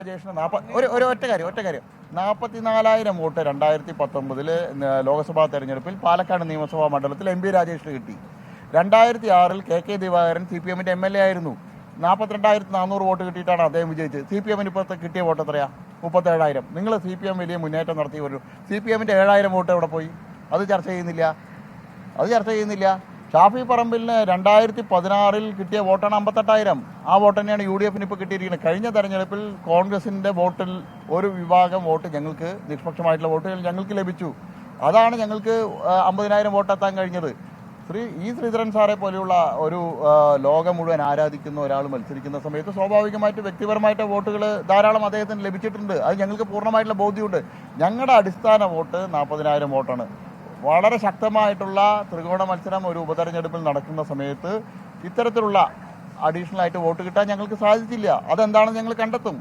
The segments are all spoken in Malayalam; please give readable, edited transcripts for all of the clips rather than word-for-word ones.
ഒറ്റ കാര്യം 44,000 വോട്ട് 2019 ലോക്സഭാ തെരഞ്ഞെടുപ്പിൽ പാലക്കാട് നിയമസഭാ മണ്ഡലത്തിൽ MP രാജേഷിന് കിട്ടി. 2006 KK ദിവാകരൻ CPM-ന്റെ MLA ആയിരുന്നു. 42,400 വോട്ട് കിട്ടിയിട്ടാണ് അദ്ദേഹം വിജയിച്ചത്. CPM-ന് ഇപ്പോൾ കിട്ടിയ വോട്ട് എത്രയാ? 37,000. നിങ്ങൾ CPM വലിയ മുന്നേറ്റം നടത്തി വരും. CPM-ന്റെ 7,000 വോട്ട് എവിടെ പോയി? അത് ചർച്ച ചെയ്യുന്നില്ല. ഷാഫി പറമ്പിലിന് 2016 കിട്ടിയ വോട്ടാണ് 58,000. ആ വോട്ട് തന്നെയാണ് UDF-ന് ഇപ്പോൾ കിട്ടിയിരിക്കുന്നത്. കഴിഞ്ഞ തെരഞ്ഞെടുപ്പിൽ കോൺഗ്രസിൻ്റെ വോട്ടിൽ ഒരു വിഭാഗം വോട്ട് ഞങ്ങൾക്ക്, നിഷ്പക്ഷമായിട്ടുള്ള വോട്ടുകൾ ഞങ്ങൾക്ക് ലഭിച്ചു. അതാണ് ഞങ്ങൾക്ക് 50,000 വോട്ടെത്താൻ കഴിഞ്ഞത്. ശ്രീധരൻ സാറെ പോലെയുള്ള ഒരു ലോകം മുഴുവൻ ആരാധിക്കുന്ന ഒരാൾ മത്സരിക്കുന്ന സമയത്ത് സ്വാഭാവികമായിട്ട് വ്യക്തിപരമായിട്ട് വോട്ടുകൾ ധാരാളം അദ്ദേഹത്തിന് ലഭിച്ചിട്ടുണ്ട്. അത് ഞങ്ങൾക്ക് പൂർണ്ണമായിട്ടുള്ള ബോധ്യമുണ്ട്. ഞങ്ങളുടെ അടിസ്ഥാന വോട്ട് 40,000 വോട്ടാണ്. വളരെ ശക്തമായിട്ടുള്ള ത്രികോണ മത്സരം ഒരു ഉപതെരഞ്ഞെടുപ്പിൽ നടക്കുന്ന സമയത്ത് ഇത്തരത്തിലുള്ള അഡീഷണൽ ആയിട്ട് വോട്ട് കിട്ടാൻ ഞങ്ങൾക്ക് സാധിച്ചില്ല. അതെന്താണെന്ന് ഞങ്ങൾ കണ്ടെത്തും.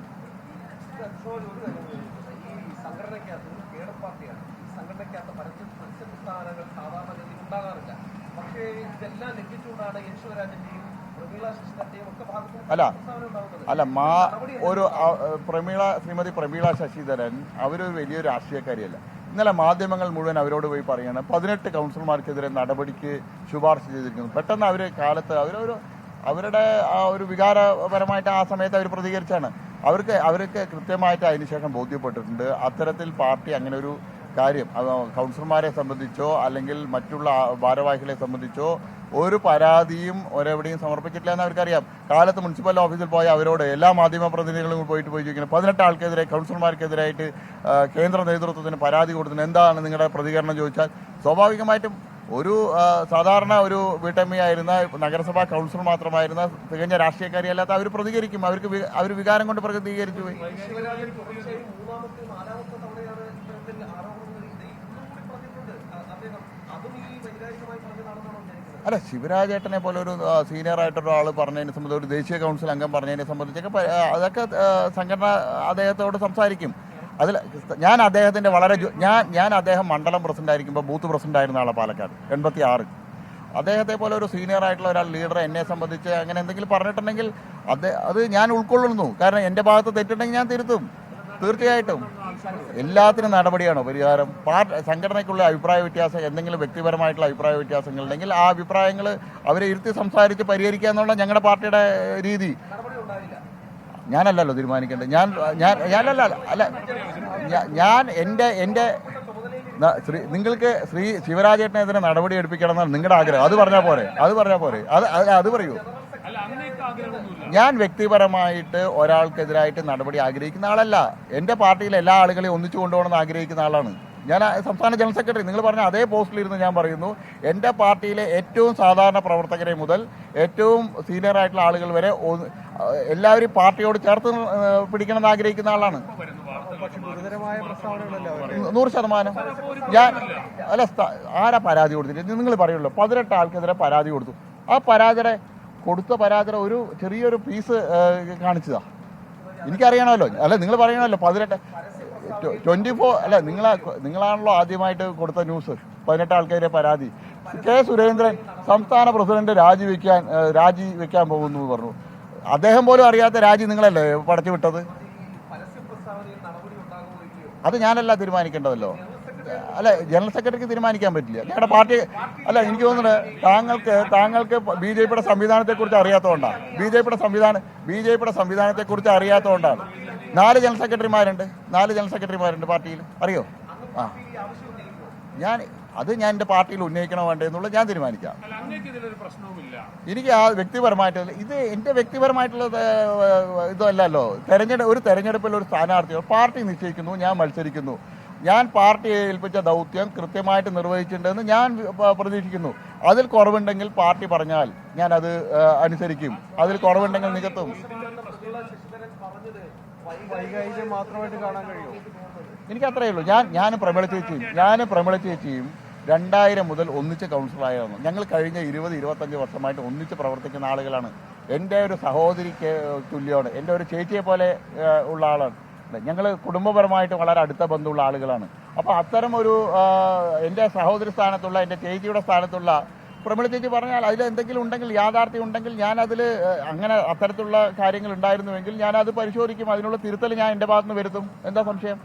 ശ്രീമതി പ്രമീള ശശിധരൻ അവരൊരു വലിയൊരു രാഷ്ട്രീയക്കാരിയല്ല. ഇന്നലെ മാധ്യമങ്ങൾ മുഴുവൻ അവരോട് പോയി പറയാണ് 18 കൗൺസിലർമാർക്കെതിരെ നടപടിക്ക് ശുപാർശ ചെയ്തിരിക്കുന്നു. പെട്ടെന്ന് അവരുടെ ആ ഒരു വികാരപരമായിട്ട് ആ സമയത്ത് അവർ പ്രതികരിച്ചാണ്. അവർക്ക് കൃത്യമായിട്ട് അതിനുശേഷം ബോധ്യപ്പെട്ടിട്ടുണ്ട് അത്തരത്തിൽ പാർട്ടി അങ്ങനെ ഒരു കാര്യം കൗൺസിലർമാരെ സംബന്ധിച്ചോ അല്ലെങ്കിൽ മറ്റുള്ള ഭാരവാഹികളെ സംബന്ധിച്ചോ ഒരു പരാതിയും ഒരെവിടെയും സമർപ്പിച്ചിട്ടില്ല എന്ന് അവർക്കറിയാം. കാലത്ത് മുനിസിപ്പൽ ഓഫീസിൽ പോയ അവരോട് എല്ലാ മാധ്യമ പ്രതിനിധികളും പോയി ചോദിക്കുന്നത് 18 ആൾക്കെതിരെ കൗൺസിലർമാർക്കെതിരായിട്ട് കേന്ദ്ര നേതൃത്വത്തിന് പരാതി കൊടുത്തിന് എന്താണ് നിങ്ങളുടെ പ്രതികരണം ചോദിച്ചാൽ സ്വാഭാവികമായിട്ടും ഒരു സാധാരണ ഒരു വീട്ടമ്മയായിരുന്ന നഗരസഭാ കൗൺസിലർ മാത്രമായിരുന്ന തികഞ്ഞ രാഷ്ട്രീയക്കാരിയല്ലാത്ത അവർ പ്രതികരിക്കും. അവർ വികാരം കൊണ്ട് പ്രതികരിച്ചു പോയി. അല്ല, ശിവരാജേട്ടനെ പോലെ ഒരു സീനിയർ ആയിട്ടൊരു ആൾ പറഞ്ഞതിനെ സംബന്ധിച്ച്, ഒരു ദേശീയ കൗൺസിൽ അംഗം പറഞ്ഞതിനെ സംബന്ധിച്ചൊക്കെ അതൊക്കെ സംഘടന അദ്ദേഹത്തോട് സംസാരിക്കും. അതിൽ ഞാൻ അദ്ദേഹത്തിൻ്റെ ഞാൻ അദ്ദേഹം മണ്ഡലം പ്രസിഡന്റ് ആയിരിക്കുമ്പോൾ ബൂത്ത് പ്രസിഡന്റ് ആയിരുന്ന ആളാണ് പാലക്കാട് 86. അദ്ദേഹത്തെ പോലെ ഒരു സീനിയർ ആയിട്ടുള്ള ഒരാൾ ലീഡർ എന്നെ സംബന്ധിച്ച് അങ്ങനെ എന്തെങ്കിലും പറഞ്ഞിട്ടുണ്ടെങ്കിൽ അത് ഞാൻ ഉൾക്കൊള്ളുന്നു. കാരണം എൻ്റെ ഭാഗത്ത് തെറ്റുണ്ടെങ്കിൽ ഞാൻ തിരുത്തും. തീർച്ചയായിട്ടും എല്ലാത്തിനും നടപടിയാണോ പരിഹാരം? സംഘടനയ്ക്കുള്ള അഭിപ്രായ വ്യത്യാസം, എന്തെങ്കിലും വ്യക്തിപരമായിട്ടുള്ള അഭിപ്രായ വ്യത്യാസങ്ങൾ ഉണ്ടെങ്കിൽ ആ അഭിപ്രായങ്ങൾ അവരെ ഇരുത്തി സംസാരിച്ച് പരിഹരിക്കുക എന്നുള്ള ഞങ്ങളുടെ പാർട്ടിയുടെ രീതി. ഞാനല്ലല്ലോ തീരുമാനിക്കേണ്ടത്. ഞാൻ എൻ്റെ നിങ്ങൾക്ക് ശിവരാജേട്ടനെതിരെ നടപടി എടുപ്പിക്കണം എന്നാണ് നിങ്ങളുടെ ആഗ്രഹം. അത് പറഞ്ഞാൽ പോരെ. അത് പറയൂ. ഞാൻ വ്യക്തിപരമായിട്ട് ഒരാൾക്കെതിരായിട്ട് നടപടി ആഗ്രഹിക്കുന്ന ആളല്ല. എൻ്റെ പാർട്ടിയിലെ എല്ലാ ആളുകളെയും ഒന്നിച്ചു കൊണ്ടുപോകണമെന്ന് ആഗ്രഹിക്കുന്ന ആളാണ് ഞാൻ. സംസ്ഥാന ജനറൽ സെക്രട്ടറി നിങ്ങൾ പറഞ്ഞ അതേ പോസ്റ്റിലിരുന്ന് ഞാൻ പറയുന്നു, എൻ്റെ പാർട്ടിയിലെ ഏറ്റവും സാധാരണ പ്രവർത്തകരെ മുതൽ ഏറ്റവും സീനിയർ ആയിട്ടുള്ള ആളുകൾ വരെ എല്ലാവരും പാർട്ടിയോട് ചേർത്ത് പിടിക്കണമെന്ന് ആഗ്രഹിക്കുന്ന ആളാണ്. 100%. ആരാ പരാതി കൊടുത്തിട്ട് നിങ്ങൾ പറയുള്ളൂ? 18 ആൾക്കെതിരെ പരാതി കൊടുത്തു. ആ കൊടുത്ത പരാതിയുടെ ഒരു ചെറിയൊരു പീസ് കാണിച്ചതാ. എനിക്കറിയണമല്ലോ. അല്ല, നിങ്ങൾ പറയണമല്ലോ 24 അല്ല, നിങ്ങളാണല്ലോ ആദ്യമായിട്ട് കൊടുത്ത ന്യൂസ് 18 ആൾക്കെതിരെ പരാതി. കെ സുരേന്ദ്രൻ സംസ്ഥാന പ്രസിഡന്റ് രാജിവെക്കാൻ പോകുന്നു പറഞ്ഞു. അദ്ദേഹം പോലും അറിയാത്ത രാജി നിങ്ങളല്ലേ പടച്ചു വിട്ടത്? അത് ഞാനല്ല തീരുമാനിക്കേണ്ടതല്ലോ. അല്ല, ജനറൽ സെക്രട്ടറിക്ക് തീരുമാനിക്കാൻ പറ്റില്ല. ഞങ്ങളുടെ പാർട്ടി അല്ല, എനിക്ക് തോന്നുന്നത് താങ്കൾക്ക് BJPയുടെ സംവിധാനത്തെക്കുറിച്ച് അറിയാത്തതുകൊണ്ടാണ്. BJPയുടെ സംവിധാനത്തെക്കുറിച്ച് അറിയാത്തതുകൊണ്ടാണ്. 4 ജനറൽ സെക്രട്ടറിമാരുണ്ട് പാർട്ടിയിൽ. അറിയോ? ഞാൻ എൻ്റെ പാർട്ടിയിൽ ഉന്നയിക്കണോ വേണ്ടേ എന്നുള്ളത് ഞാൻ തീരുമാനിക്കാം. എനിക്ക് ആ വ്യക്തിപരമായിട്ടുള്ള എൻ്റെ വ്യക്തിപരമായിട്ടുള്ള ഇതല്ലല്ലോ. ഒരു തെരഞ്ഞെടുപ്പിൽ ഒരു സ്ഥാനാർത്ഥിയോ പാർട്ടി നിശ്ചയിക്കുന്നു, ഞാൻ മത്സരിക്കുന്നു. ഞാൻ പാർട്ടിയെ ഏൽപ്പിച്ച ദൗത്യം കൃത്യമായിട്ട് നിർവഹിച്ചിട്ടുണ്ടെന്ന് ഞാൻ പ്രതീക്ഷിക്കുന്നു. അതിൽ കുറവുണ്ടെങ്കിൽ പാർട്ടി പറഞ്ഞാൽ ഞാൻ അത് അനുസരിക്കും. അതിൽ കുറവുണ്ടെങ്കിൽ നികത്തും. എനിക്കത്രയേ ഉള്ളൂ. ഞാനും പ്രമീള ചേച്ചിയും 2000 മുതൽ ഒന്നിച്ച് കൗൺസിലറായിരുന്നു. ഞങ്ങൾ കഴിഞ്ഞ 20-25 വർഷമായിട്ട് ഒന്നിച്ച് പ്രവർത്തിക്കുന്ന ആളുകളാണ്. എൻ്റെ ഒരു സഹോദരിക്ക് തുല്യമാണ്. എൻ്റെ ഒരു ചേച്ചിയെ പോലെ ഉള്ള ആളാണ്. ഞങ്ങൾ കുടുംബപരമായിട്ട് വളരെ അടുത്ത ബന്ധമുള്ള ആളുകളാണ്. അപ്പോൾ അത്തരം ഒരു എൻ്റെ സഹോദരി സ്ഥാനത്തുള്ള, എൻ്റെ ചേച്ചിയുടെ സ്ഥാനത്തുള്ള പ്രമിള ചേച്ചി പറഞ്ഞാൽ അതിൽ എന്തെങ്കിലും ഉണ്ടെങ്കിൽ, യാഥാർത്ഥ്യം ഉണ്ടെങ്കിൽ ഞാനതിൽ അങ്ങനെ അത്തരത്തിലുള്ള കാര്യങ്ങൾ ഉണ്ടായിരുന്നുവെങ്കിൽ ഞാനത് പരിശോധിക്കും. അതിനുള്ള തിരുത്തൽ ഞാൻ എൻ്റെ ഭാഗത്ത് നിന്ന് വരുത്തും. എന്താ സംശയം?